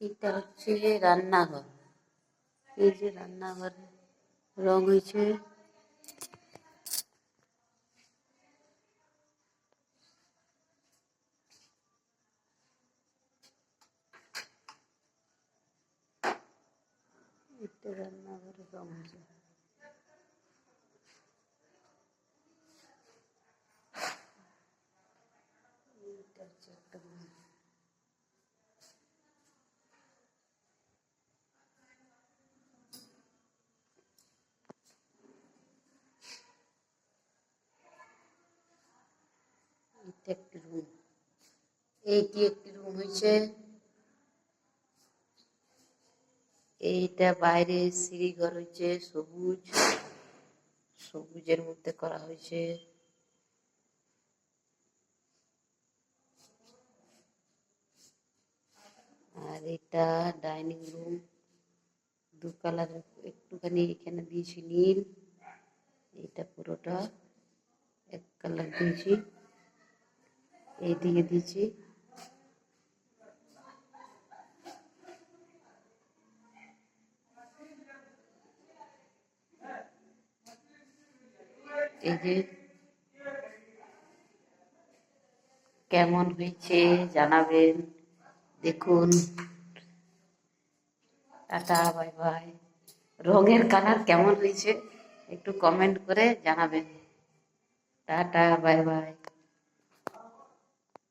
এটা হচ্ছে রান্নাঘর। এই যে রান্নাঘর রং হয়েছে এটা রান্নাঘরের রং হয়েছে। এটা হচ্ছে একটা room। এটা একটি রুম। এইটি একটি রুম হয়েছে। এইটা বাইরে সিঁড়ি ঘর হয়েছে সবুজ, সবুজের মধ্যে করা হয়েছে। আর এটা ডাইনিং রুম, দু কালারের, একটুখানি এখানে দিয়েছি নীল, এটা পুরোটা এক কালার দিয়েছি, এইদিকে দিয়েছি। এই যে কেমন হয়েছে জানাবেন, দেখুন। Tata, bye bye. রঙের কালার কেমন হয়েছে একটু কমেন্ট করে জানাবেন। Tata, bye bye.